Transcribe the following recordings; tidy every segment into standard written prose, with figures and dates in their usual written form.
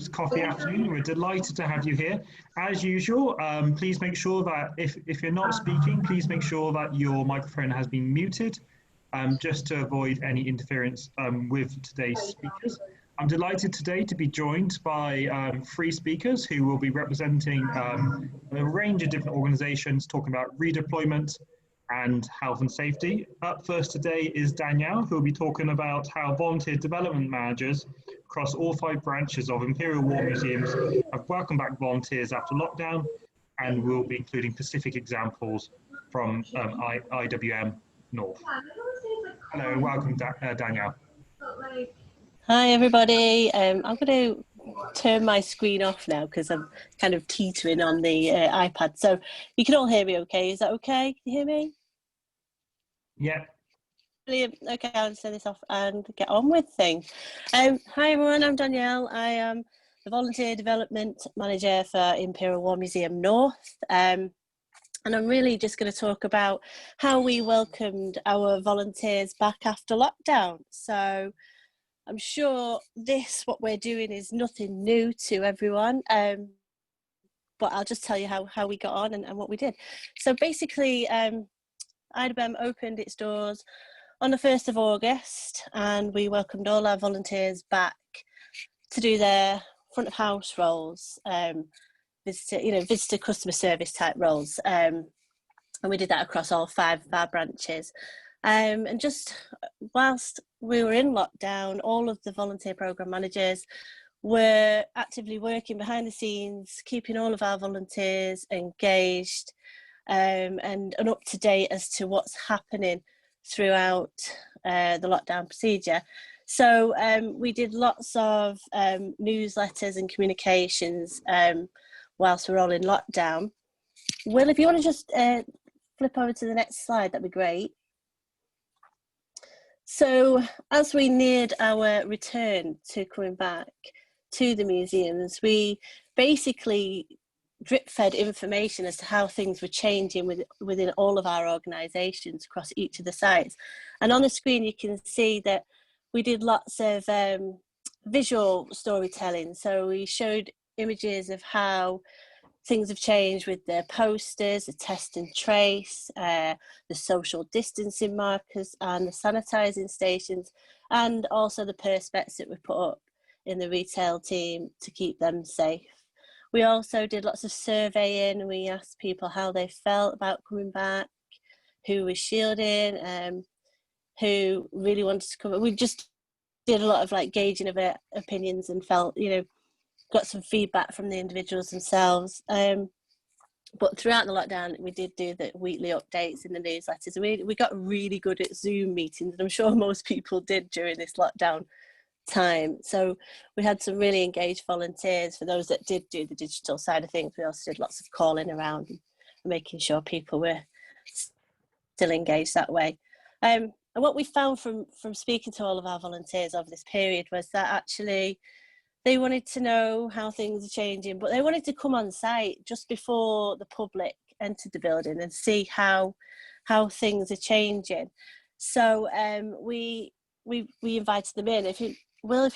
Group's coffee afternoon. We're delighted to have you here. As usual, please make sure that if you're not speaking, please make sure that your microphone has been muted, just to avoid any interference with today's speakers. I'm delighted today to be joined by three speakers who will be representing a range of different organisations talking about redeployment and health and safety. Up first today is Danielle, who will be talking about how volunteer development managers across all 5 branches of Imperial War Museums have welcomed back volunteers after lockdown, and we'll be including specific examples from IWM North. Hello, welcome Danielle. Hi everybody, I'm going to turn my screen off now because I'm kind of teetering on the iPad, so you can all hear me okay? Is that okay? Can you hear me? Yeah. Brilliant. Okay, I'll turn this off and get on with things. Hi everyone, I'm Danielle. I am the Volunteer Development Manager for Imperial War Museum North, and I'm really just going to talk about how we welcomed our volunteers back after lockdown. So I'm sure what we're doing is nothing new to everyone, but I'll just tell you how we got on and what we did. So basically, IWM opened its doors on the 1st of August, and we welcomed all our volunteers back to do their front of house roles, visitor customer service type roles, and we did that across all 5 of our branches. And just whilst we were in lockdown, all of the volunteer programme managers were actively working behind the scenes, keeping all of our volunteers engaged and up to date as to what's happening throughout the lockdown procedure. So we did lots of newsletters and communications whilst we're all in lockdown. Will, if you want to just flip over to the next slide, that'd be great. So as we neared our return to coming back to the museums, we basically drip-fed information as to how things were changing within all of our organisations across each of the sites. And on the screen you can see that we did lots of visual storytelling. So we showed images of how things have changed with the posters, the test and trace, the social distancing markers and the sanitising stations, and also the perspex that we put up in the retail team to keep them safe. We also did lots of surveying. We asked people how they felt about coming back, who was shielding, who really wanted to come. We just did a lot of like gauging of opinions and felt, got some feedback from the individuals themselves. But throughout the lockdown, we did do the weekly updates in the newsletters. We got really good at Zoom meetings, and I'm sure most people did during this lockdown time. So we had some really engaged volunteers. For those that did do the digital side of things, we also did lots of calling around and making sure people were still engaged that way. And what we found from speaking to all of our volunteers over this period was that actually they wanted to know how things are changing, but they wanted to come on site just before the public entered the building and see how things are changing. So we invited them in. If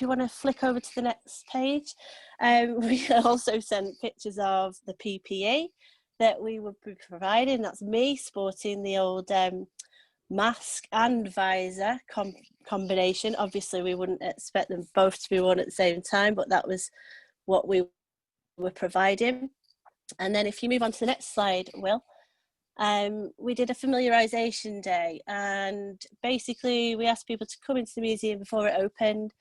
you want to flick over to the next page, we also sent pictures of the PPE that we would be providing. That's me sporting the old mask and visor combination. Obviously we wouldn't expect them both to be worn at the same time, but that was what we were providing. And then if you move on to the next slide, Will, we did a familiarisation day, and basically we asked people to come into the museum before it opened.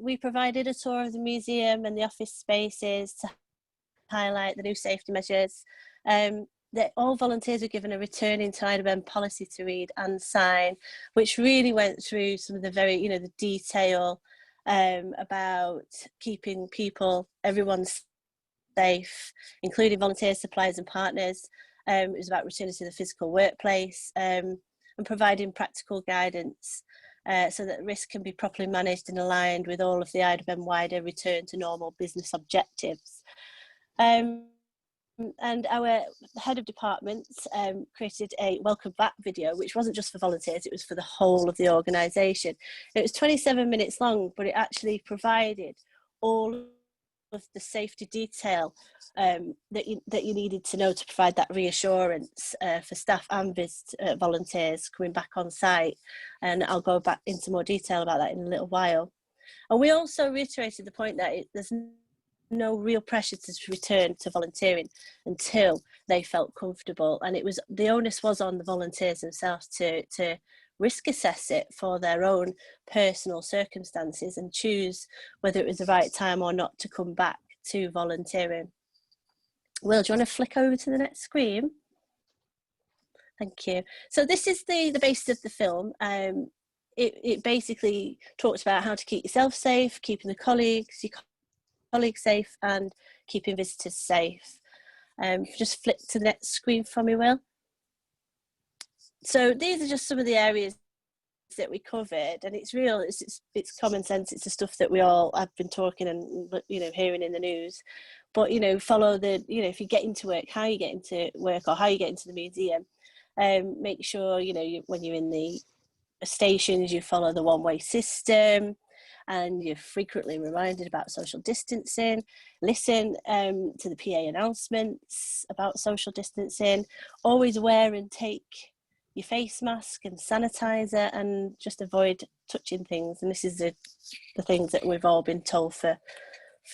We provided a tour of the museum and the office spaces to highlight the new safety measures. That all volunteers were given a returning to IWM policy to read and sign, which really went through some of the very, the detail about keeping everyone safe, including volunteers, suppliers and partners. It was about returning to the physical workplace and providing practical guidance so that risk can be properly managed and aligned with all of the IWM wider return to normal business objectives. And our head of departments created a welcome back video, which wasn't just for volunteers, it was for the whole of the organisation. It was 27 minutes long, but it actually provided all of the safety detail that you needed to know to provide that reassurance for staff and volunteers coming back on site. And I'll go back into more detail about that in a little while. And we also reiterated the point that there's no real pressure to return to volunteering until they felt comfortable, and the onus was on the volunteers themselves to risk assess it for their own personal circumstances and choose whether it was the right time or not to come back to volunteering. Will, do you want to flick over to the next screen? Thank you. So this is the basis of the film. It basically talks about how to keep yourself safe, keeping your colleagues safe, and keeping visitors safe. Just flick to the next screen for me, Will. So these are just some of the areas that we covered, and it's common sense. It's the stuff that we all have been talking and hearing in the news. But follow the if you get into work, how you get into work or how you get into the museum. Make sure when you're in the stations you follow the one-way system, and you're frequently reminded about social distancing. Listen to the PA announcements about social distancing. Always wear and take your face mask and sanitizer, and just avoid touching things. And this is the things that we've all been told for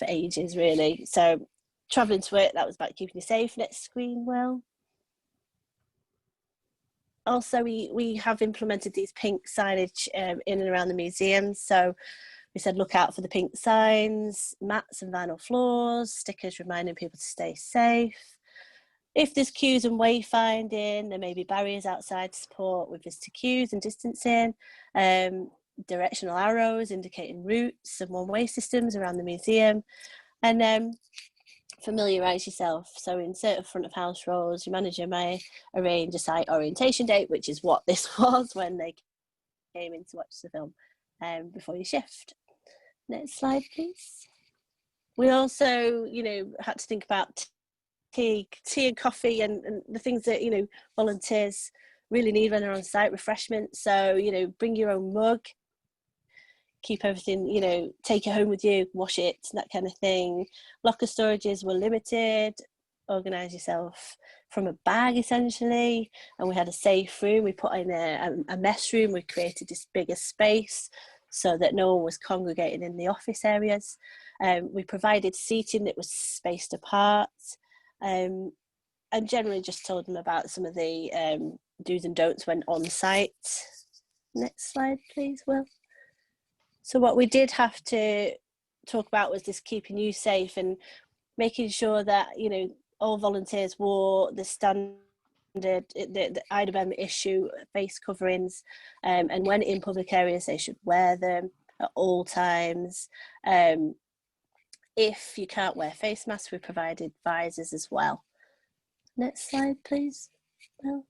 ages, really. So travelling to work, that was about keeping you safe. Next screen, Will. Also, we have implemented these pink signage in and around the museums. So we said look out for the pink signs, mats and vinyl floors, stickers reminding people to stay safe. If there's queues and wayfinding, there may be barriers outside to support with visitor queues and distancing, directional arrows indicating routes and one-way systems around the museum, and familiarise yourself. So insert a front of house roles. Your manager may arrange a site orientation date, which is what this was when they came in to watch the film before your shift. Next slide, please. We also, had to think about tea and coffee and the things that, volunteers really need when they're on site, refreshments. So, bring your own mug, keep everything, take it home with you, wash it, that kind of thing. Locker storages were limited. Organise yourself from a bag, essentially. And we had a safe room. We put in a mess room. We created this bigger space so that no one was congregating in the office areas. We provided seating that was spaced apart, and generally just told them about some of the do's and don'ts when on site. Next slide, please, Will. So what we did have to talk about was this keeping you safe and making sure that, all volunteers wore the standard, the IWM issue face coverings, and when in public areas they should wear them at all times. If you can't wear face masks, we provided visors as well. Next slide, please. Well,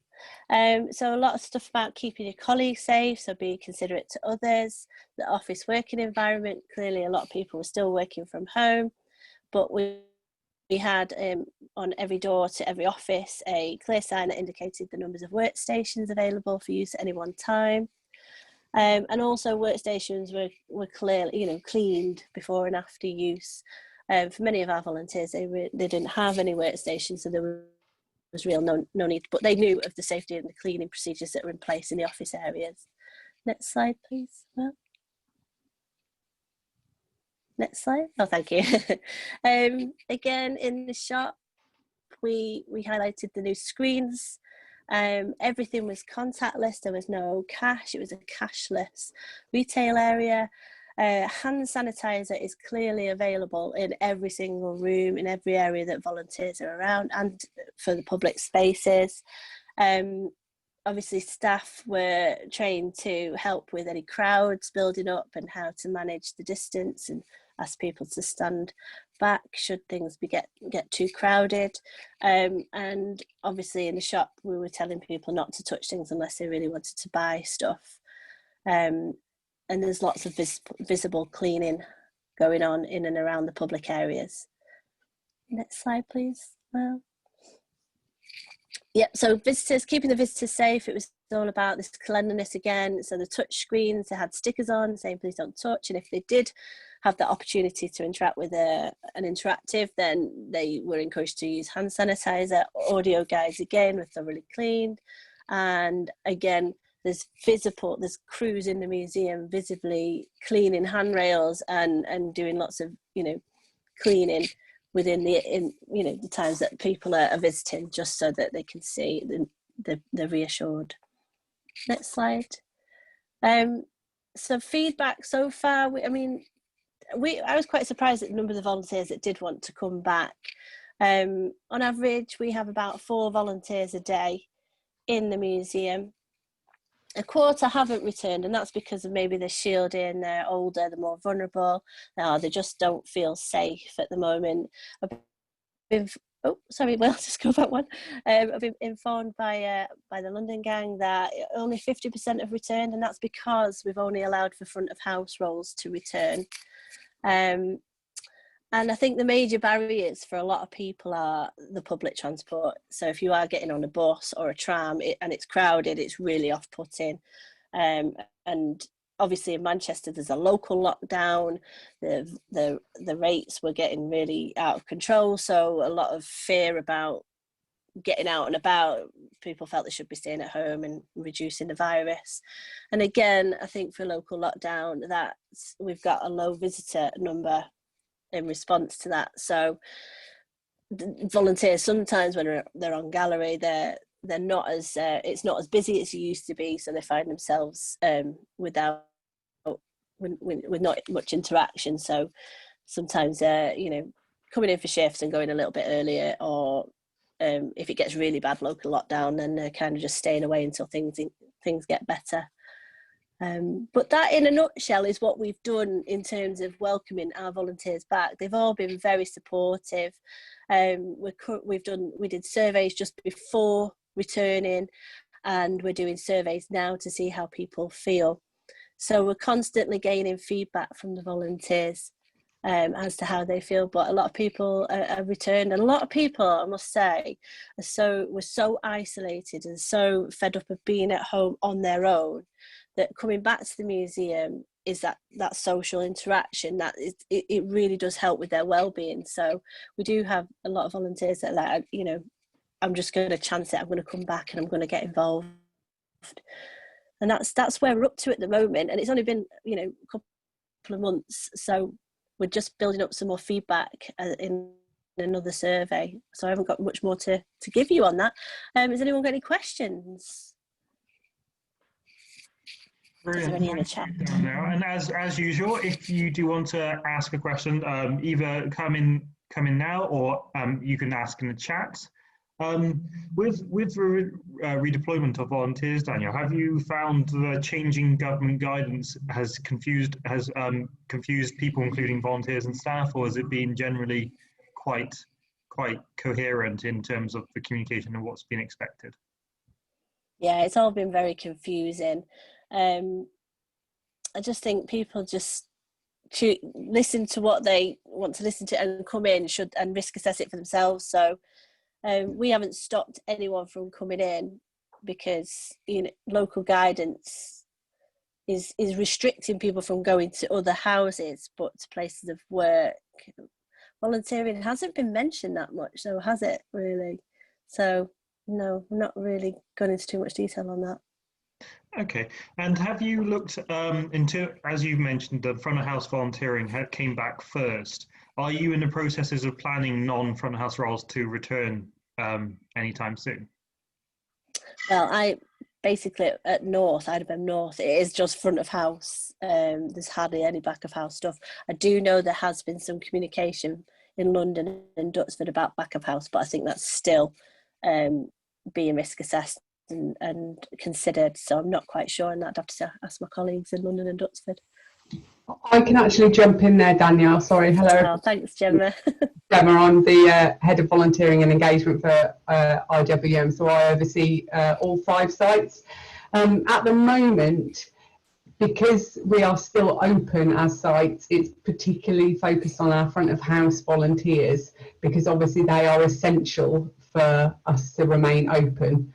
so a lot of stuff about keeping your colleagues safe, so be considerate to others. The office working environment, clearly a lot of people were still working from home, but we had on every door to every office a clear sign that indicated the numbers of workstations available for use at any one time. And also workstations were clearly, cleaned before and after use. For many of our volunteers, they didn't have any workstations, so there was real no need, but they knew of the safety and the cleaning procedures that were in place in the office areas. Next slide, please. Well, next slide. Oh, thank you. Again, in the shop, we highlighted the new screens. Everything was contactless. There was no cash. It was a cashless retail area. Hand sanitizer is clearly available in every single room, in every area that volunteers are around, and for the public spaces. Obviously, staff were trained to help with any crowds building up and how to manage the distance and ask people to stand back should things get too crowded. And obviously in the shop, we were telling people not to touch things unless they really wanted to buy stuff. And there's lots of visible cleaning going on in and around the public areas. Next slide, please. Well, Yeah, so visitors, keeping the visitors safe, it was all about this cleanliness again. So the touch screens, they had stickers on saying please don't touch, and if they did have the opportunity to interact with an interactive, then they were encouraged to use hand sanitizer. Audio guides again were thoroughly cleaned, and again there's crews in the museum visibly cleaning handrails and doing lots of cleaning within the times that people are visiting, just so that they can see they're reassured. Next slide. So feedback so far, I was quite surprised at the number of the volunteers that did want to come back. On average, we have about 4 volunteers a day in the museum. A quarter haven't returned, and that's because of maybe they're shielding, they're older, they're more vulnerable, they just don't feel safe at the moment. I'll just go back one. I've been informed by the London gang that only 50% have returned, and that's because we've only allowed for front of house roles to return. And I think the major barriers for a lot of people are the public transport. So if you are getting on a bus or a tram and it's crowded, it's really off-putting. And obviously in Manchester, there's a local lockdown. The rates were getting really out of control. So a lot of fear about getting out and about. People felt they should be staying at home and reducing the virus. And again, I think for local lockdown, that we've got a low visitor number in response to that. So volunteers sometimes when they're on gallery, they're not as it's not as busy as it used to be, so they find themselves with not much interaction. So sometimes coming in for shifts and going a little bit earlier, or if it gets really bad local lockdown, then they're kind of just staying away until things get better. But that in a nutshell is what we've done in terms of welcoming our volunteers back. They've all been very supportive. We did surveys just before returning, and we're doing surveys now to see how people feel. So we're constantly gaining feedback from the volunteers as to how they feel. But a lot of people have returned, and a lot of people, I must say, were so isolated and so fed up of being at home on their own, that coming back to the museum is that social interaction that it really does help with their well-being. So we do have a lot of volunteers that are like, I'm just going to chance it, I'm going to come back and I'm going to get involved. And that's where we're up to at the moment. And it's only been a couple of months, so we're just building up some more feedback in another survey. So I haven't got much more to give you on that. Has anyone got any questions? Is there any in the chat? And as usual, if you do want to ask a question, either come in now, or you can ask in the chat. With redeployment of volunteers, Danielle, have you found the changing government guidance has confused people, including volunteers and staff, or has it been generally quite coherent in terms of the communication and what's been expected? Yeah, it's all been very confusing. I just think people just listen to what they want to listen to and come in and risk assess it for themselves. So we haven't stopped anyone from coming in because local guidance is restricting people from going to other houses, but to places of work. Volunteering hasn't been mentioned that much, so has it really? So no, I'm not really going into too much detail on that. Okay, and have you looked into, as you mentioned, the front of house volunteering came back first. Are you in the processes of planning non-front of house roles to return anytime soon? Well, I basically at IDBM North, it is just front of house. There's hardly any back of house stuff. I do know there has been some communication in London and Duxford about back of house, but I think that's still being risk assessed and considered, so I'm not quite sure, and I'd have to ask my colleagues in London and Duxford. I can actually jump in there, Danielle. Sorry, hello. Oh, thanks, Gemma. Gemma, I'm the head of volunteering and engagement for IWM, so I oversee all 5 sites. At the moment, because we are still open as sites, it's particularly focused on our front of house volunteers, because obviously they are essential for us to remain open.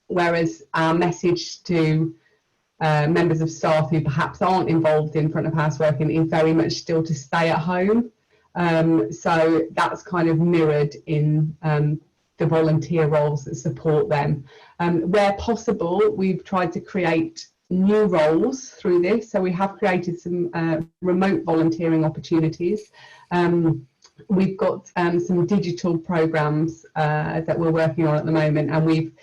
Whereas our message to members of staff who perhaps aren't involved in front of house working is very much still to stay at home. So that's kind of mirrored in the volunteer roles that support them. Where possible, we've tried to create new roles through this. So we have created some remote volunteering opportunities. We've got some digital programs that we're working on at the moment, and we've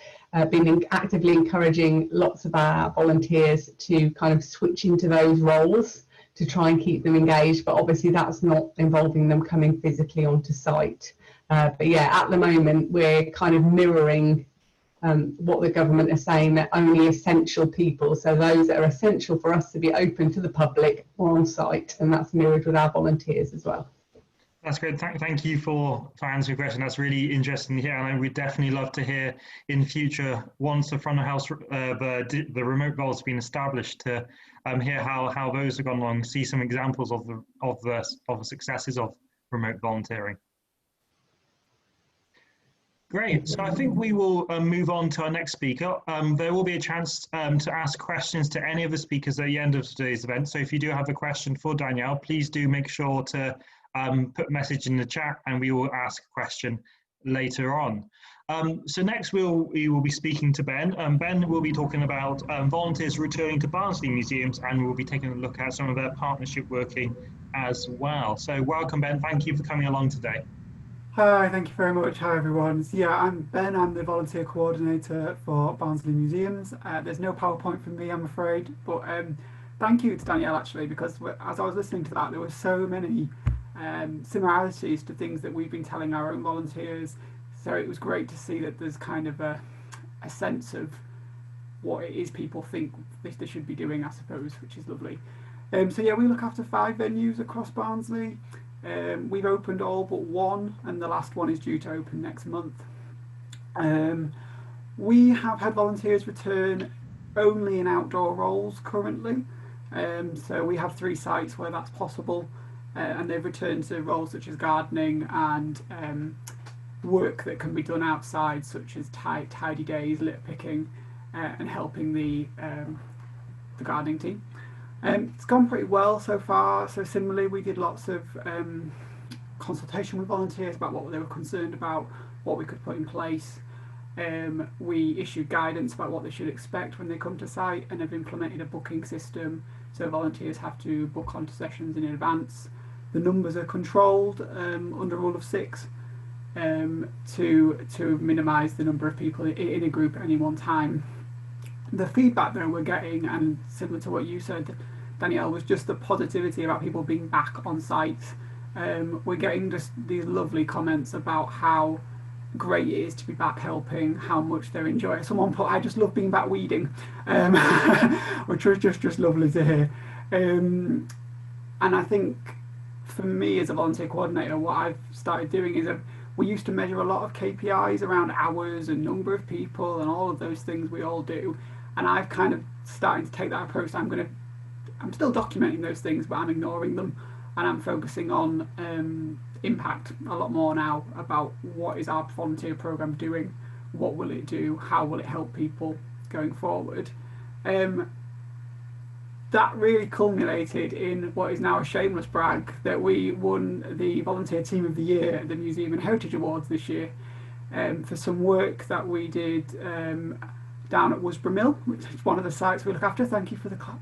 been actively encouraging lots of our volunteers to kind of switch into those roles to try and keep them engaged, but obviously that's not involving them coming physically onto site. But yeah, at the moment we're kind of mirroring what the government are saying, that only essential people, so those that are essential for us to be open to the public, are on site, and that's mirrored with our volunteers as well. That's great. Thank you for answering the question. That's really interesting to hear, and we'd definitely love to hear in future, once the front of house, the remote roles have been established, to hear how those have gone along, see some examples of the successes of remote volunteering. Great. So I think we will move on to our next speaker. There will be a chance to ask questions to any of the speakers at the end of today's event. So if you do have a question for Danielle, please do make sure to put a message in the chat, and we will ask a question later on. So next we will be speaking to Ben. Ben will be talking about volunteers returning to Barnsley Museums, and we'll be taking a look at some of their partnership working as well. So welcome, Ben. Thank you for coming along today. Hi, thank you very much. Hi everyone. So, yeah, I'm Ben, I'm the volunteer coordinator for Barnsley Museums. There's no PowerPoint from me, I'm afraid, but thank you to Danielle actually, because as I was listening to that, there were so many similarities to things that we've been telling our own volunteers. So it was great to see that there's kind of a sense of what it is people think they should be doing, I suppose, which is lovely. So yeah, we look after 5 venues across Barnsley. We've opened all but one, and the last one is due to open next month. We have had volunteers return only in outdoor roles currently. So we have 3 sites where that's possible, and they've returned to roles such as gardening and work that can be done outside, such as tidy days, litter picking, and helping the gardening team. It's gone pretty well so far. So similarly, we did lots of consultation with volunteers about what they were concerned about, what we could put in place. We issued guidance about what they should expect when they come to site, and have implemented a booking system, so volunteers have to book onto sessions in advance. The numbers are controlled under rule of 6 to minimise the number of people in a group at any one time. The feedback that we're getting, and similar to what you said, Danielle, was just the positivity about people being back on site. We're getting just these lovely comments about how great it is to be back helping, how much they're enjoying. Someone put, "I just love being back weeding," which was just lovely to hear. And I think for me as a volunteer coordinator, what I've started doing is we used to measure a lot of KPIs around hours and number of people and all of those things we all do. And I've kind of started to take that approach. I'm still documenting those things, but I'm ignoring them, and I'm focusing on impact a lot more now, about what is our volunteer program doing, what will it do, how will it help people going forward. That really culminated in what is now a shameless brag, that we won the Volunteer Team of the Year at the Museum and Heritage Awards this year for some work that we did down at Worsborough Mill, which is one of the sites we look after. Thank you for the clap.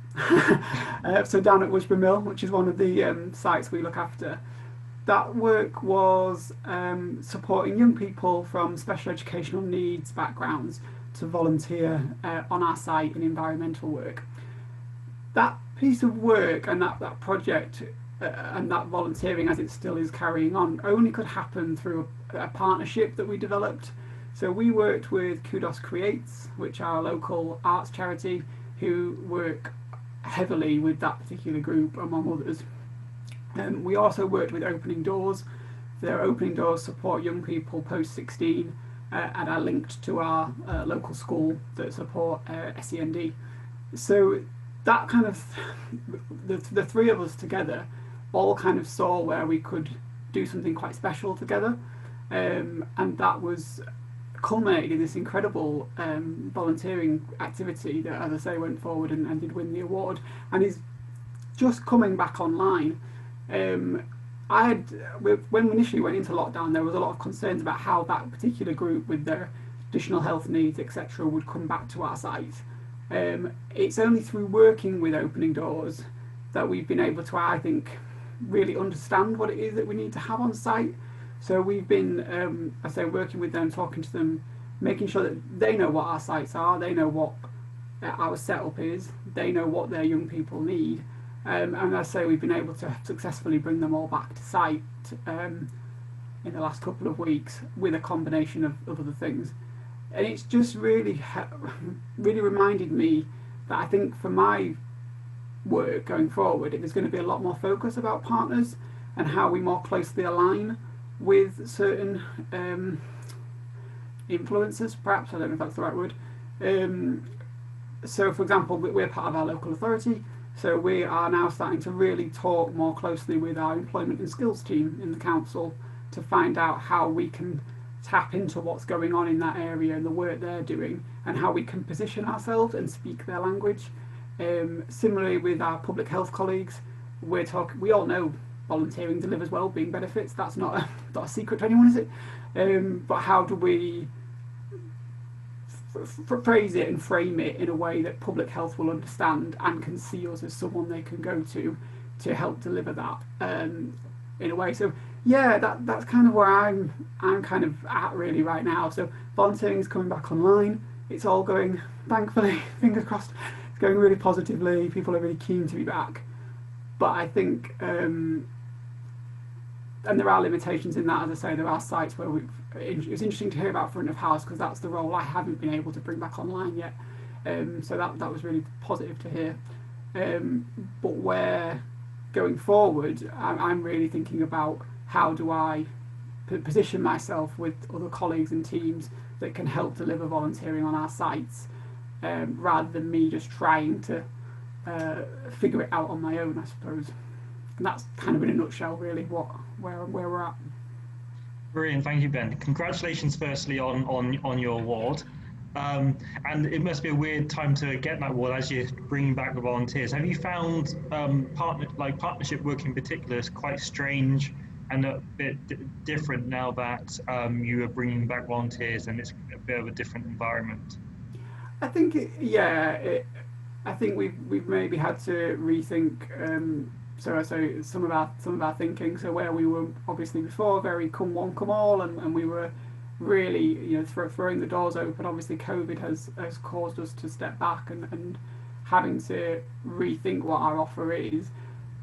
So down at Worsborough Mill, which is one of the sites we look after. That work was supporting young people from special educational needs backgrounds to volunteer on our site in environmental work. That piece of work and that project and that volunteering, as it still is carrying on, only could happen through a partnership that we developed. So we worked with Kudos Creates, which are a local arts charity who work heavily with that particular group, among others. We also worked with Opening Doors. Their Opening Doors support young people post 16 and are linked to our local school that support SEND. So that kind of, the 3 of us together all kind of saw where we could do something quite special together. and that was culminated in this incredible volunteering activity that, as I say, went forward and did win the award, and is just coming back online. When we initially went into lockdown, there was a lot of concerns about how that particular group with their additional health needs, etc., would come back to our site. It's only through working with Opening Doors that we've been able to, I think, really understand what it is that we need to have on site. So we've been, I say, working with them, talking to them, making sure that they know what our sites are, they know what our setup is, they know what their young people need. And as I say, we've been able to successfully bring them all back to site in the last couple of weeks with a combination of other things. And it's just really reminded me that I think for my work going forward, there's going to be a lot more focus about partners and how we more closely align with certain influencers, perhaps, I don't know if that's the right word. So for example, we're part of our local authority, so we are now starting to really talk more closely with our employment and skills team in the council to find out how we can tap into what's going on in that area and the work they're doing, and how we can position ourselves and speak their language. Similarly with our public health colleagues, we all know volunteering delivers wellbeing benefits. That's not a secret to anyone, is it? But how do we phrase it and frame it in a way that public health will understand and can see us as someone they can go to help deliver that in a way? So yeah, that's kind of where I'm kind of at really right now. So volunteering is coming back online. It's all going, thankfully, fingers crossed, it's going really positively. People are really keen to be back. But I think, and there are limitations in that, as I say, there are sites where it was interesting to hear about front of house, because that's the role I haven't been able to bring back online yet. So that was really positive to hear. But where going forward, I'm really thinking about how do I position myself with other colleagues and teams that can help deliver volunteering on our sites, rather than me just trying to figure it out on my own, I suppose. And that's kind of in a nutshell really where we're at. Brilliant, thank you, Ben. Congratulations firstly on your award. And it must be a weird time to get that award as you're bringing back the volunteers. Have you found partnership work in particular is quite strange and a bit different now that you are bringing back volunteers and it's a bit of a different environment? I think I think we've maybe had to rethink. So some of our thinking. So where we were obviously before very come one come all, and we were really throwing the doors open. Obviously COVID has caused us to step back and having to rethink what our offer is.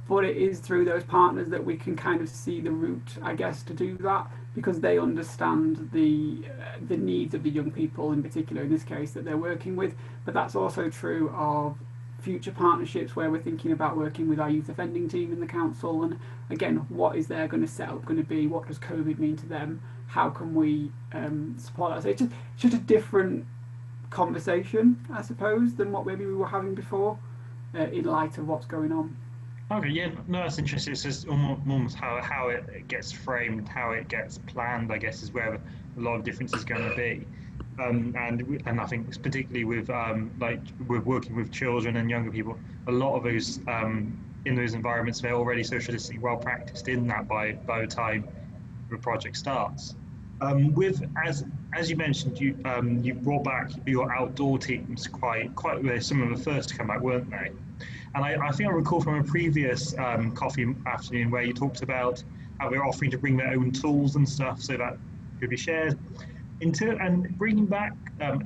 But it is through those partners that we can kind of see the route, I guess, to do that, because they understand the needs of the young people in particular, in this case, that they're working with. But that's also true of future partnerships where we're thinking about working with our youth offending team in the council, and again, what is their set up going to be? What does COVID mean to them? How can we support that? So it's just a different conversation, I suppose, than what maybe we were having before, in light of what's going on. Okay, yeah, no, that's interesting. It's just almost how it gets framed, how it gets planned, I guess, is where a lot of difference is going to be. And I think it's particularly with with working with children and younger people, a lot of those in those environments, they're already social distancing well practiced in that by the time the project starts. As you mentioned, you brought back your outdoor teams quite some of the first to come back, weren't they? And I think I recall from a previous coffee afternoon where you talked about how they're offering to bring their own tools and stuff so that could be shared. And bringing back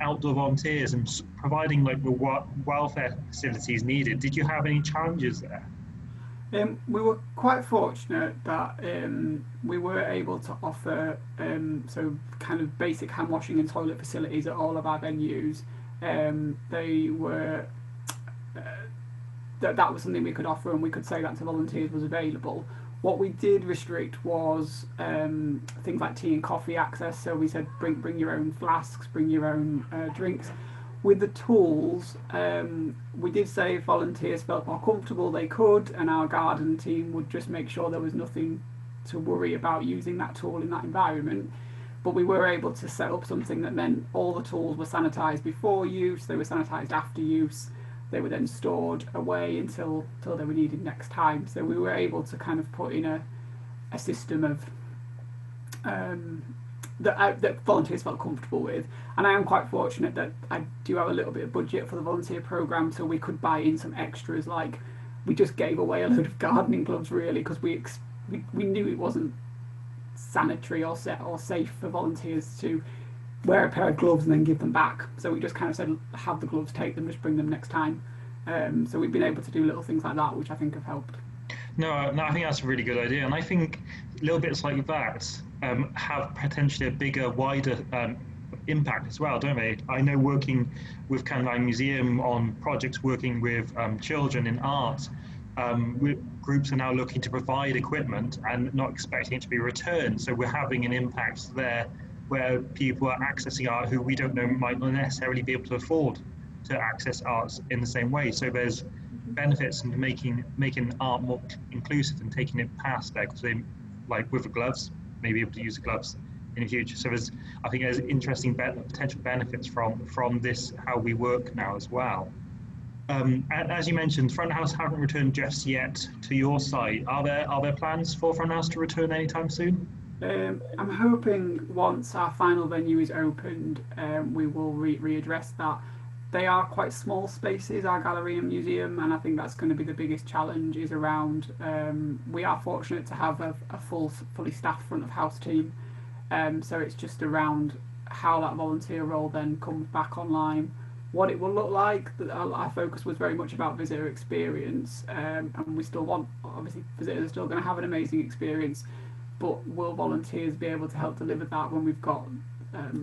outdoor volunteers and providing the welfare facilities needed, did you have any challenges there? We were quite fortunate that we were able to offer so kind of basic hand washing and toilet facilities at all of our venues. They were that was something we could offer, and we could say that to volunteers was available. What we did restrict was things like tea and coffee access. So we said bring your own flasks, bring your own drinks. With the tools, we did say if volunteers felt more comfortable they could, and our garden team would just make sure there was nothing to worry about using that tool in that environment. but we were able to set up something that meant all the tools were sanitised before use, they were sanitised after use, they were then stored away until they were needed next time. So we were able to kind of put in a system of that volunteers felt comfortable with. And I am quite fortunate that I do have a little bit of budget for the volunteer programme, so we could buy in some extras, like we just gave away a load of gardening gloves really, because we knew it wasn't sanitary or safe for volunteers to wear a pair of gloves and then give them back. So we just kind of said, have the gloves, take them, just bring them next time. So we've been able to do little things like that, which I think have helped. No, I think that's a really good idea, and I think little bits like that have potentially a bigger, wider impact as well, don't they? I know working with Barnsley Museum on projects working with children in art, groups are now looking to provide equipment and not expecting it to be returned. So we're having an impact there where people are accessing art who we don't know might not necessarily be able to afford to access arts in the same way. So there's benefits in making art more inclusive and taking it past there, because they, like with the gloves, may be able to use the gloves in the future. So I think there's interesting potential benefits from this, how we work now as well. As you mentioned, Front House haven't returned just yet to your site. Are there plans for Front House to return anytime soon? I'm hoping once our final venue is opened, we will readdress that. They are quite small spaces, our gallery and museum, and I think that's going to be the biggest challenge, is around, we are fortunate to have a fully staffed front of house team, so it's just around how that volunteer role then comes back online, what it will look like. Our focus was very much about visitor experience, and we still want, obviously visitors are still going to have an amazing experience, but will volunteers be able to help deliver that when we've got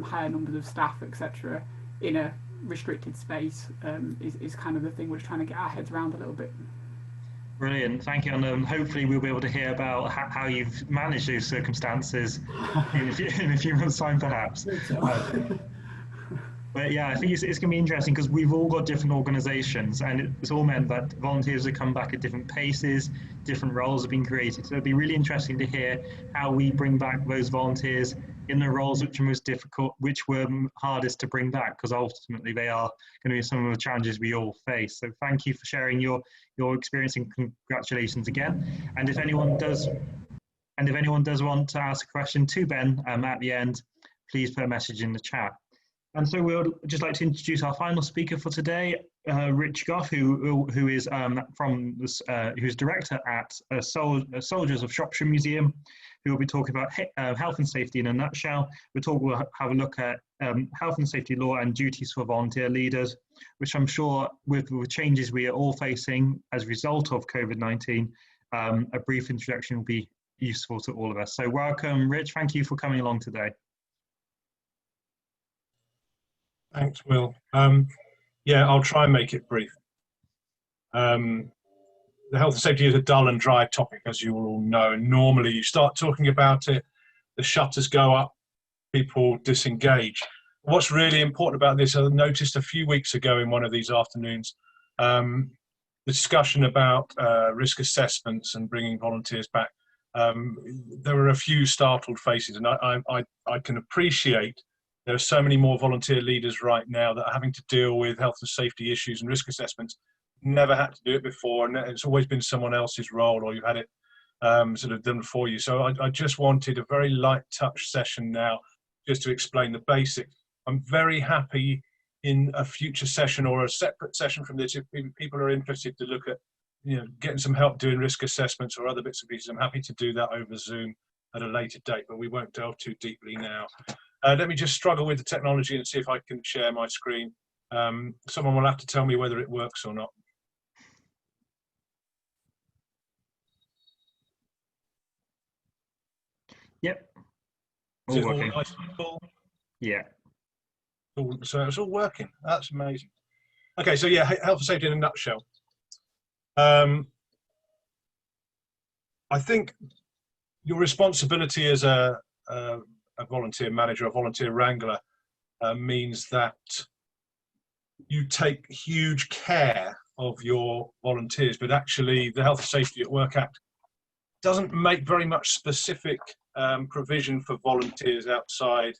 higher numbers of staff, etc., in a restricted space, is kind of the thing we're trying to get our heads around a little bit. Brilliant, thank you, and hopefully we'll be able to hear about how you've managed those circumstances in a few months' time, perhaps. But yeah, I think it's going to be interesting, because we've all got different organisations, and it's all meant that volunteers have come back at different paces, different roles have been created. So it'd be really interesting to hear how we bring back those volunteers in the roles which are most difficult, which were hardest to bring back, because ultimately they are going to be some of the challenges we all face. So thank you for sharing your experience, and congratulations again. And if anyone does want to ask a question to Ben at the end, please put a message in the chat. And so we'll just like to introduce our final speaker for today, Richard Gough, who is who's director at Soldiers of Shropshire Museum, who will be talking about health and safety in a nutshell. We'll have a look at health and safety law and duties for volunteer leaders, which I'm sure with the changes we are all facing as a result of COVID-19, a brief introduction will be useful to all of us. So welcome, Rich. Thank you for coming along today. Thanks, Will. Yeah, I'll try and make it brief. The health and safety is a dull and dry topic, as you all know, and normally you start talking about it, the shutters go up, people disengage. What's really important about this, I noticed a few weeks ago in one of these afternoons, the discussion about risk assessments and bringing volunteers back. There were a few startled faces, and I can appreciate there are so many more volunteer leaders right now that are having to deal with health and safety issues and risk assessments. Never had to do it before, and it's always been someone else's role, or you've had it sort of done for you. So I just wanted a very light touch session now, just to explain the basics. I'm very happy in a future session or a separate session from this, if people are interested to look at, getting some help doing risk assessments or other bits and pieces. I'm happy to do that over Zoom at a later date, but we won't delve too deeply now. Let me just struggle with the technology and see if I can share my screen. Someone will have to tell me whether it works or not. Yep. Is it all nice and full? Yeah. So it's all working. That's amazing. Okay, so yeah, health and safety in a nutshell. I think your responsibility as a volunteer manager, a volunteer wrangler, means that you take huge care of your volunteers, but actually the Health and Safety at Work Act doesn't make very much specific provision for volunteers outside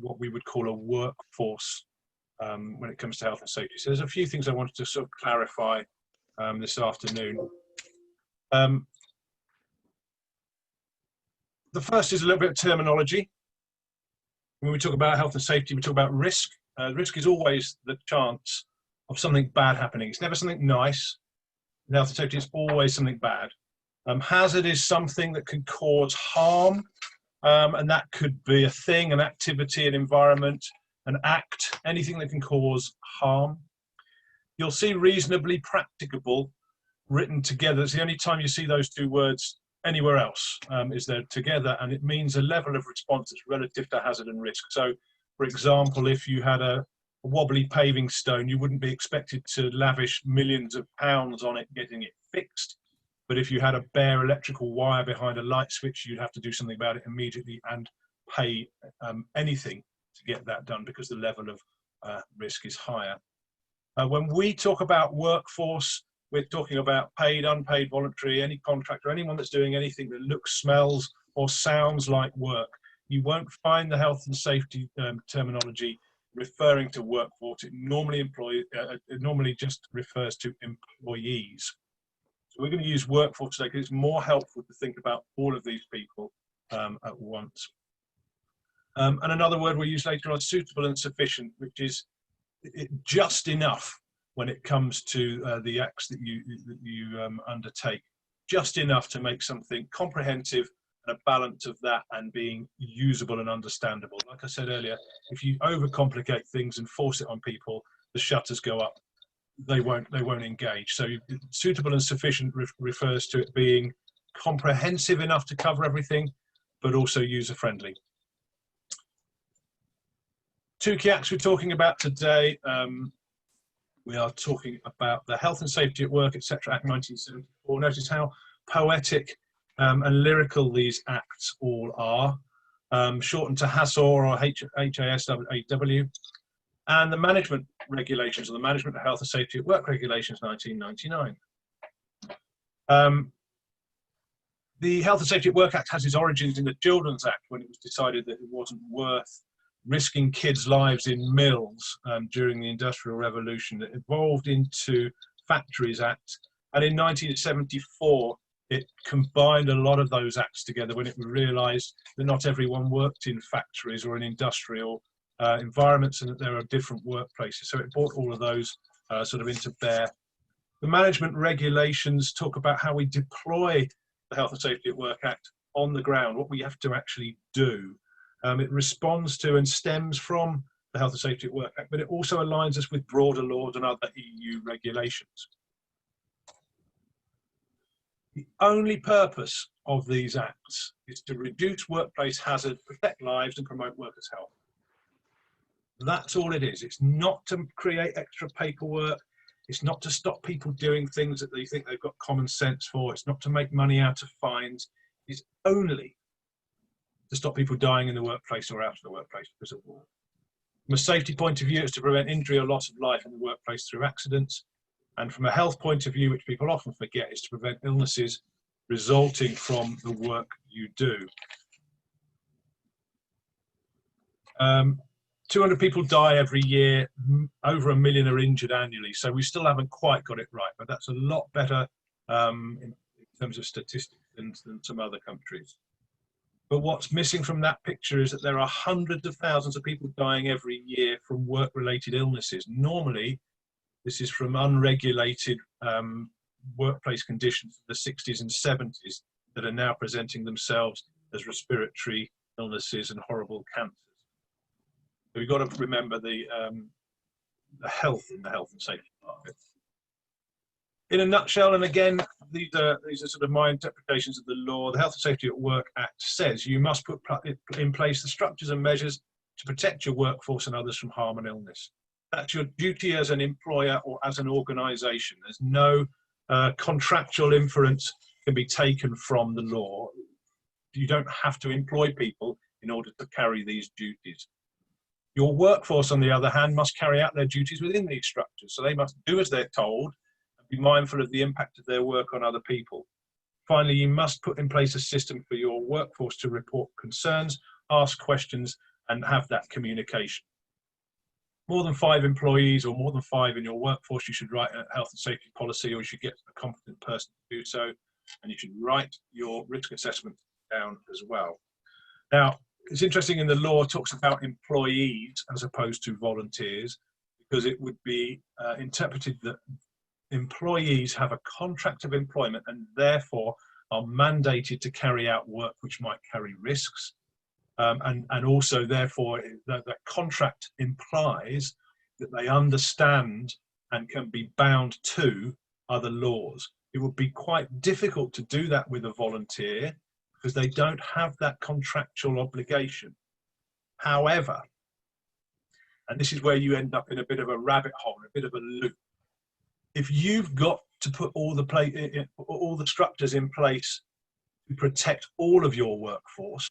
what we would call a workforce when it comes to health and safety. So there's a few things I wanted to sort of clarify this afternoon. The first is a little bit of terminology. When we talk about health and safety, we talk about risk. Risk is always the chance of something bad happening. It's never something nice. In health and safety, it's always something bad. Hazard is something that can cause harm, and that could be a thing, an activity, an environment, an act, anything that can cause harm. You'll see reasonably practicable written together. It's the only time you see those two words anywhere else, is they're together, and it means a level of response that's relative to hazard and risk. So, for example, if you had a wobbly paving stone, you wouldn't be expected to lavish millions of pounds on it getting it fixed. But if you had a bare electrical wire behind a light switch, you'd have to do something about it immediately and pay anything to get that done, because the level of risk is higher. When we talk about workforce, we're talking about paid, unpaid, voluntary, any contractor, anyone that's doing anything that looks, smells, or sounds like work. You won't find the health and safety terminology referring to workforce. It normally just refers to employees. So we're going to use workforce today because it's more helpful to think about all of these people at once. And another word we'll use later on, suitable and sufficient, which is just enough when it comes to the acts that you undertake. Just enough to make something comprehensive and a balance of that and being usable and understandable. Like I said earlier, if you overcomplicate things and force it on people, the shutters go up. They won't engage. So suitable and sufficient refers to it being comprehensive enough to cover everything, but also user-friendly. Two key acts we're talking about today. We are talking about the Health and Safety at Work, etc. Act 1974. Notice how poetic and lyrical these acts all are, shortened to HASAW or HASAW, and the management regulations, or the Management of Health and Safety at Work regulations, 1999. The Health and Safety at Work Act has its origins in the Children's Act, when it was decided that it wasn't worth risking kids' lives in mills during the Industrial Revolution. It evolved into Factories Act, and in 1974 it combined a lot of those acts together when it realised that not everyone worked in factories or in industrial environments, and that there are different workplaces. So it brought all of those sort of into bear. The management regulations talk about how we deploy the Health and Safety at Work Act on the ground, what we have to actually do. It responds to and stems from the Health and Safety at Work Act, but it also aligns us with broader laws and other EU regulations. The only purpose of these acts is to reduce workplace hazard, protect lives, and promote workers' health. That's all it is. It's not to create extra paperwork. It's not to stop people doing things that they think they've got common sense for. It's not to make money out of fines. It's only to stop people dying in the workplace or out of the workplace because of war. From a safety point of view, it's to prevent injury or loss of life in the workplace through accidents. And from a health point of view, which people often forget, is to prevent illnesses resulting from the work you do. 200 people die every year, over 1 million are injured annually. So we still haven't quite got it right, but that's a lot better in terms of statistics than some other countries. But what's missing from that picture is that there are hundreds of thousands of people dying every year from work-related illnesses. Normally, this is from unregulated workplace conditions of the 60s and 70s that are now presenting themselves as respiratory illnesses and horrible cancers. So we've got to remember the health in the health and safety market. In a nutshell, and again, these are sort of my interpretations of the law, the Health and Safety at Work Act says you must put in place the structures and measures to protect your workforce and others from harm and illness. That's your duty as an employer or as an organisation. There's no contractual inference can be taken from the law. You don't have to employ people in order to carry these duties. Your workforce, on the other hand, must carry out their duties within these structures. So they must do as they're told and be mindful of the impact of their work on other people. Finally, you must put in place a system for your workforce to report concerns, ask questions, and have that communication. More than 5 employees or more than 5 in your workforce, you should write a health and safety policy, or you should get a competent person to do so, and you should write your risk assessment down as well. Now, it's interesting, in the law it talks about employees as opposed to volunteers, because it would be interpreted that employees have a contract of employment and therefore are mandated to carry out work which might carry risks. And also, therefore, that contract implies that they understand and can be bound to other laws. It would be quite difficult to do that with a volunteer because they don't have that contractual obligation. However, and this is where you end up in a bit of a rabbit hole, a bit of a loop. If you've got to put all the structures in place to protect all of your workforce,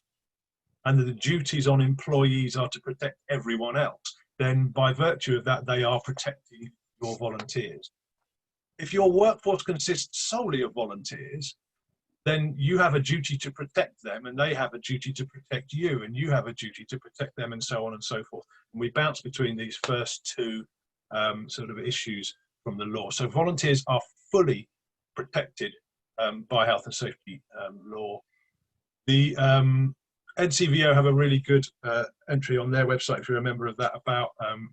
and the duties on employees are to protect everyone else, then by virtue of that, they are protecting your volunteers. If your workforce consists solely of volunteers, then you have a duty to protect them, and they have a duty to protect you, and you have a duty to protect them, and so on and so forth. And we bounce between these first two sort of issues from the law. So volunteers are fully protected by health and safety law. The NCVO have a really good entry on their website, if you're a member of that, about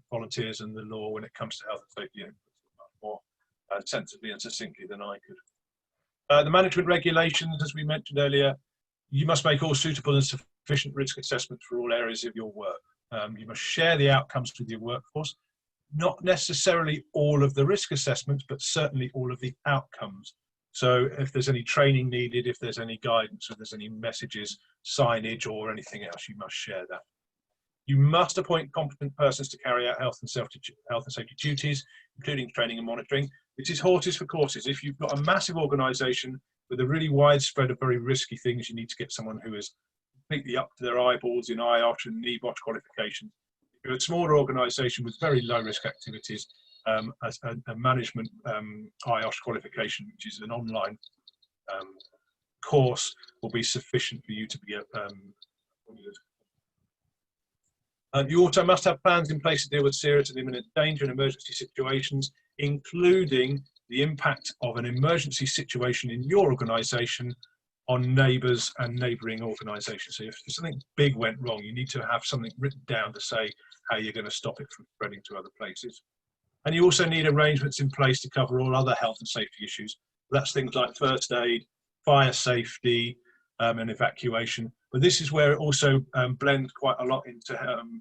volunteers and the law when it comes to health and safety, much more sensibly and succinctly than I could. The management regulations, as we mentioned earlier, you must make all suitable and sufficient risk assessments for all areas of your work. You must share the outcomes with your workforce, not necessarily all of the risk assessments, but certainly all of the outcomes. So if there's any training needed, if there's any guidance, if there's any messages, signage, or anything else, you must share that. You must appoint competent persons to carry out health and safety duties, including training and monitoring. It is horses for courses. If you've got a massive organisation with a really wide spread of very risky things, you need to get someone who is completely up to their eyeballs in IOSH and NEBOSH qualifications. If you're a smaller organisation with very low risk activities, as a management IOSH qualification, which is an online course, will be sufficient for you to be you also must have plans in place to deal with serious and imminent danger and emergency situations, including the impact of an emergency situation in your organisation on neighbours and neighbouring organisations. So if something big went wrong, you need to have something written down to say how you're going to stop it from spreading to other places. And you also need arrangements in place to cover all other health and safety issues. That's things like first aid, fire safety, and evacuation. But this is where it also blends quite a lot into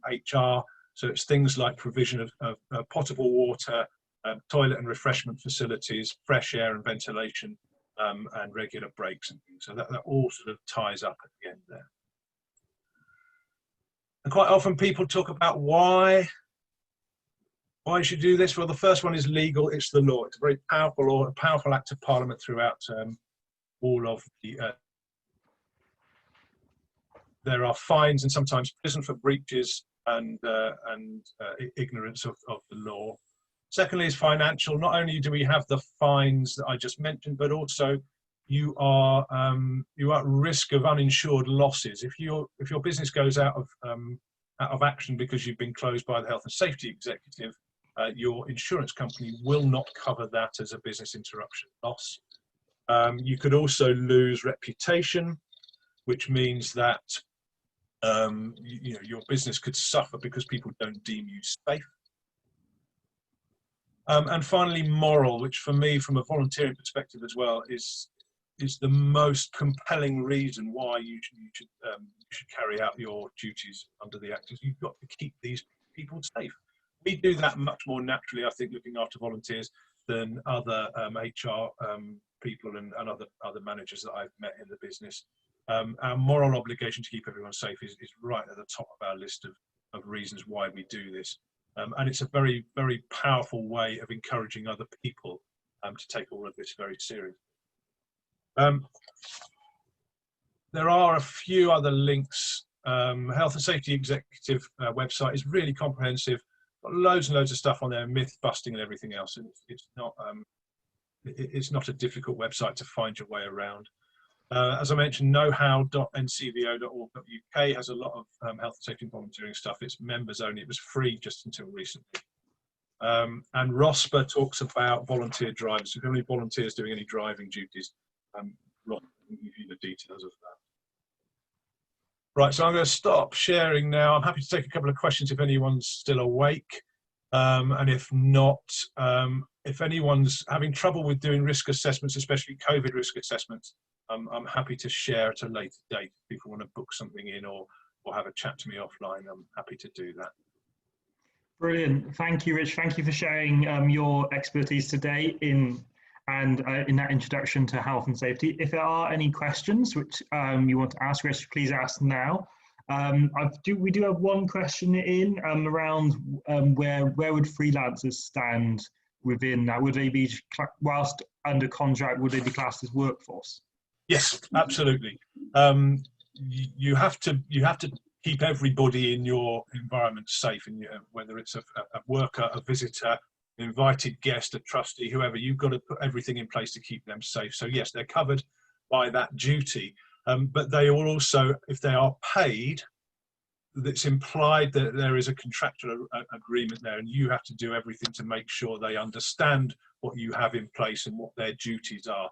HR. So it's things like provision of potable water, toilet and refreshment facilities, fresh air and ventilation, and regular breaks and things. So that all sort of ties up at the end there. And quite often people talk about why you should do this. Well, the first one is legal. It's the law. It's a very powerful law, a powerful act of Parliament throughout all of the. There are fines and sometimes prison for breaches and ignorance of the law. Secondly, is financial. Not only do we have the fines that I just mentioned, but also you are at risk of uninsured losses. If your business goes out of action because you've been closed by the health and safety executive, your insurance company will not cover that as a business interruption loss. You could also lose reputation, which means that your business could suffer because people don't deem you safe. And finally, moral, which for me, from a volunteering perspective as well, is the most compelling reason why you should carry out your duties under the Act. Is you've got to keep these people safe. We do that much more naturally, I think, looking after volunteers than other HR people and other managers that I've met in the business. Our moral obligation to keep everyone safe is right at the top of our list of reasons why we do this. And it's a very, very powerful way of encouraging other people to take all of this very seriously. There are a few other links. Health and Safety Executive website is really comprehensive. Got loads and loads of stuff on there, myth busting and everything else. And it's not a difficult website to find your way around. As I mentioned, knowhow.ncvo.org.uk has a lot of health and safety and volunteering stuff. It's members only. It was free just until recently. And ROSPA talks about volunteer drivers. If any volunteers doing any driving duties, ROSPA can give you the details of that. Right, so I'm going to stop sharing now. I'm happy to take a couple of questions if anyone's still awake. And if not, if anyone's having trouble with doing risk assessments, especially COVID risk assessments, I'm happy to share at a later date. If people want to book something in or have a chat to me offline, I'm happy to do that. Brilliant. Thank you, Rich. Thank you for sharing your expertise today in that introduction to health and safety. If there are any questions which you want to ask Rich, please ask now. We do have one question in around where would freelancers stand within that? Would they be, whilst under contract, would they be classed as workforce? Yes, absolutely. You have to keep everybody in your environment safe, and whether it's a worker, a visitor, an invited guest, a trustee, whoever, you've got to put everything in place to keep them safe. So yes, they're covered by that duty, but they will also, if they are paid, it's implied that there is a contractual agreement there, and you have to do everything to make sure they understand what you have in place and what their duties are.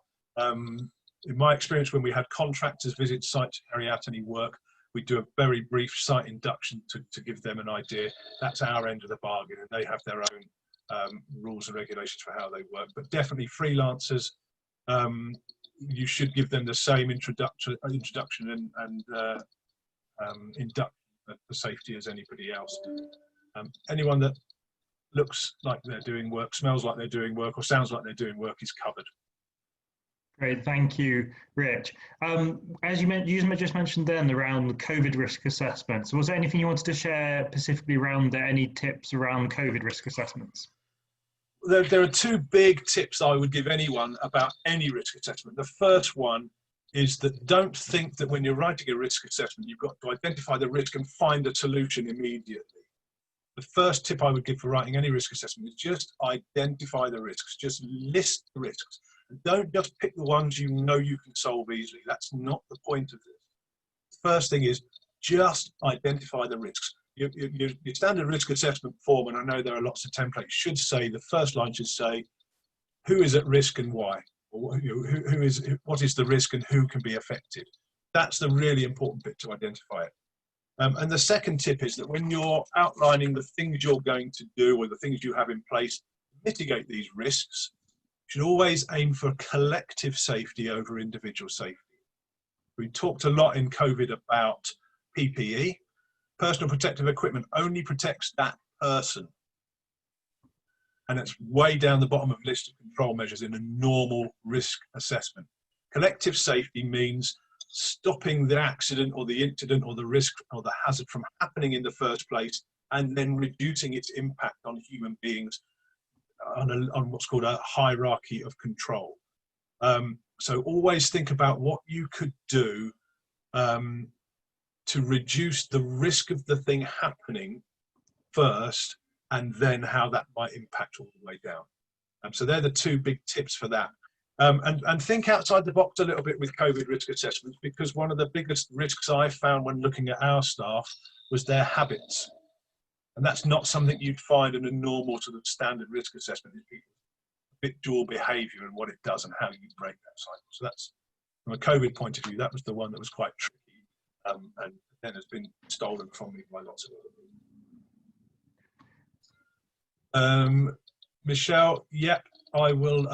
In my experience, when we had contractors visit site to carry out any work, we do a very brief site induction to give them an idea. That's our end of the bargain, and they have their own rules and regulations for how they work. But definitely freelancers, you should give them the same introduction and induction for safety as anybody else. Anyone that looks like they're doing work, smells like they're doing work, or sounds like they're doing work is covered. Great, thank you, Rich. As you just mentioned then around COVID risk assessments, was there anything you wanted to share specifically around any tips around COVID risk assessments? There are two big tips I would give anyone about any risk assessment. The first one is that don't think that when you're writing a risk assessment, you've got to identify the risk and find a solution immediately. The first tip I would give for writing any risk assessment is just identify the risks, just list the risks. Don't just pick the ones you know you can solve easily. That's not the point of this. The first thing is just identify the risks. Your standard risk assessment form, and I know there are lots of templates, should say, the first line should say, who is at risk and why? Or what is the risk and who can be affected? That's the really important bit to identify it. And the second tip is that when you're outlining the things you're going to do or the things you have in place to mitigate these risks, should always aim for collective safety over individual safety. We talked a lot in COVID about PPE. Personal protective equipment only protects that person. And it's way down the bottom of the list of control measures in a normal risk assessment. Collective safety means stopping the accident or the incident or the risk or the hazard from happening in the first place, and then reducing its impact on human beings on what's called a hierarchy of control. So always think about what you could do to reduce the risk of the thing happening first, and then how that might impact all the way down. So they're the two big tips for that. And think outside the box a little bit with COVID risk assessments, because one of the biggest risks I found when looking at our staff was their habits. And that's not something you'd find in a normal sort of standard risk assessment. It's habitual behaviour and what it does and how you break that cycle. So that's, from a COVID point of view, that was the one that was quite tricky, and then has been stolen from me by lots of other people. Michelle, yep, I will.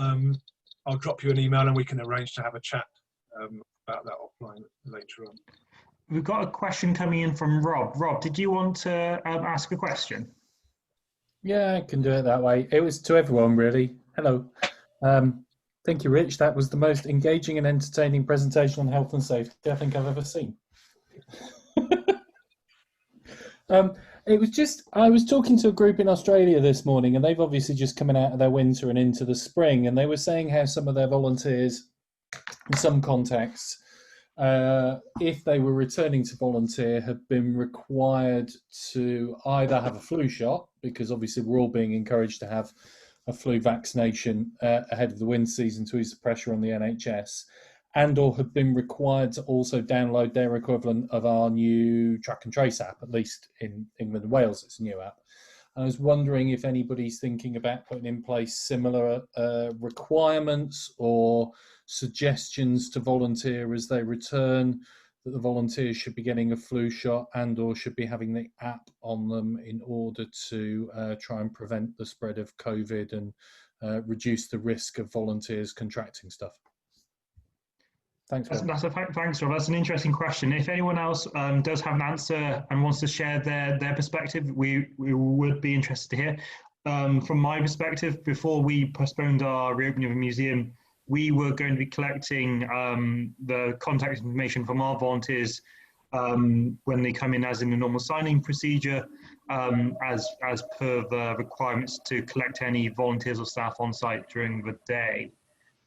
I'll drop you an email and we can arrange to have a chat about that offline later on. We've got a question coming in from Rob. Rob, did you want to ask a question? Yeah, I can do it that way. It was to everyone, really. Hello. Thank you, Rich. That was the most engaging and entertaining presentation on health and safety I think I've ever seen. It was just, I was talking to a group in Australia this morning, and they've obviously just coming out of their winter and into the spring, and they were saying how some of their volunteers, in some contexts, if they were returning to volunteer, had been required to either have a flu shot, because obviously we're all being encouraged to have a flu vaccination ahead of the winter season to ease the pressure on the NHS, and or have been required to also download their equivalent of our new track and trace app. At least in England and Wales, it's a new app. I was wondering if anybody's thinking about putting in place similar requirements or suggestions to volunteer as they return, that the volunteers should be getting a flu shot and or should be having the app on them in order to try and prevent the spread of COVID and reduce the risk of volunteers contracting stuff. Thanks, Will. Thanks, Rob. That's an interesting question. If anyone else does have an answer and wants to share their perspective, we would be interested to hear. From my perspective, before we postponed our reopening of the museum, we were going to be collecting the contact information from our volunteers when they come in, as in the normal signing procedure, as per the requirements to collect any volunteers or staff on site during the day.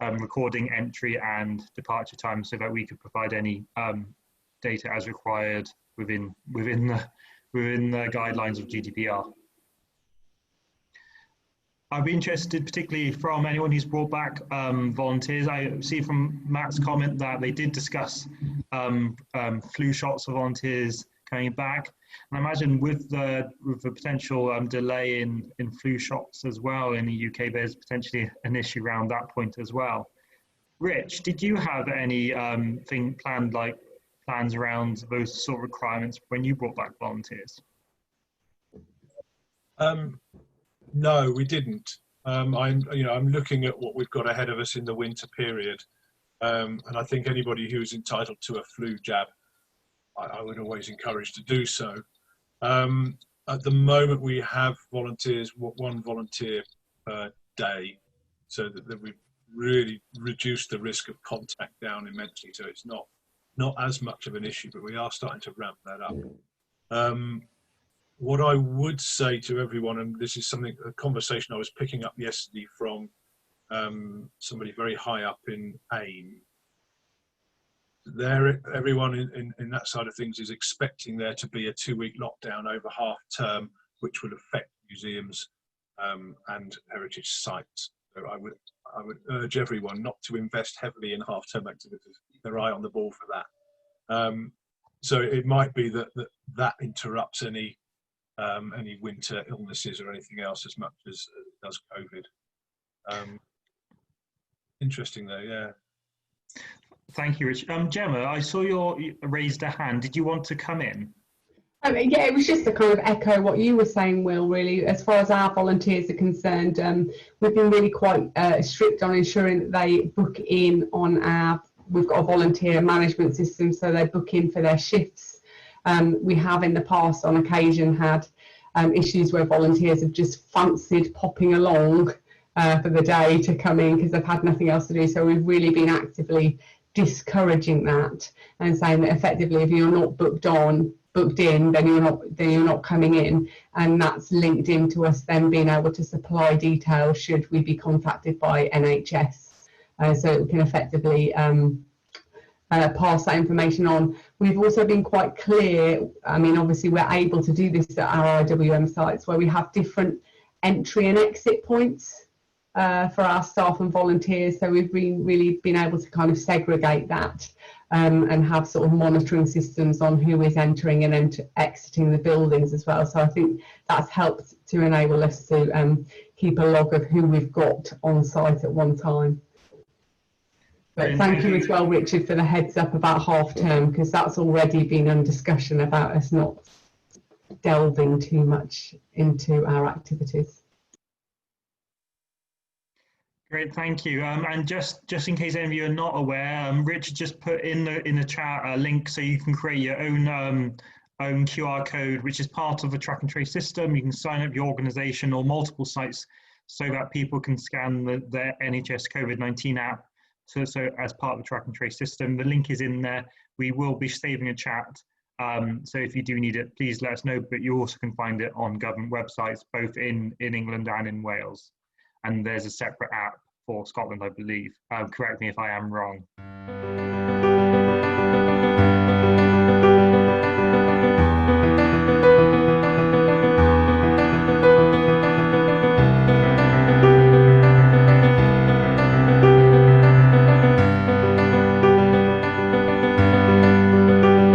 Recording entry and departure time, so that we could provide any data as required within the guidelines of GDPR. I'd be interested, particularly from anyone who's brought back volunteers. I see from Matt's comment that they did discuss flu shots for volunteers coming back. And I imagine with the potential delay in flu shots as well in the UK, there's potentially an issue around that point as well. Rich, did you have any plans around those sort of requirements when you brought back volunteers? No, we didn't. I'm looking at what we've got ahead of us in the winter period, and I think anybody who's entitled to a flu jab, I would always encourage to do so. At the moment, we have volunteers, one volunteer per day, so that we've really reduced the risk of contact down immensely. So it's not as much of an issue, but we are starting to ramp that up. What I would say to everyone, and this is a conversation I was picking up yesterday from somebody very high up in AIM. Everyone in that side of things is expecting there to be a 2-week lockdown over half term, which will affect museums and heritage sites. So I would urge everyone not to invest heavily in half term activities. Keep their eye on the ball for that. So it might be that interrupts any winter illnesses or anything else as much as it does COVID. Interesting though, yeah. Thank you, Rich. Gemma, I saw you raised a hand. Did you want to come in? Yeah, it was just to kind of echo what you were saying, Will, really. As far as our volunteers are concerned, we've been really quite strict on ensuring that they book in on we've got a volunteer management system, so they book in for their shifts. We have in the past on occasion had issues where volunteers have just fancied popping along for the day to come in because they've had nothing else to do. So we've really been actively discouraging that and saying that effectively if you're not booked in, then you're not coming in, and that's linked into us then being able to supply details should we be contacted by NHS, so we can effectively pass that information on. We've also been quite clear, I mean obviously we're able to do this at our IWM sites where we have different entry and exit points for our staff and volunteers, so we've really been able to kind of segregate that and have sort of monitoring systems on who is entering and then exiting the buildings as well. So I think that's helped to enable us to keep a log of who we've got on site at one time. But thank you as well, Richard, for the heads up about half term, because that's already been under discussion about us not delving too much into our activities. Great, thank you. And just in case any of you are not aware, Richard just put in the chat a link so you can create your own QR code, which is part of the track and trace system. You can sign up your organisation or multiple sites so that people can scan their NHS COVID-19 app. So as part of the track and trace system, the link is in there. We will be saving a chat. So if you do need it, please let us know. But you also can find it on government websites, both in England and in Wales. And there's a separate app for Scotland, I believe. Correct me if I am wrong.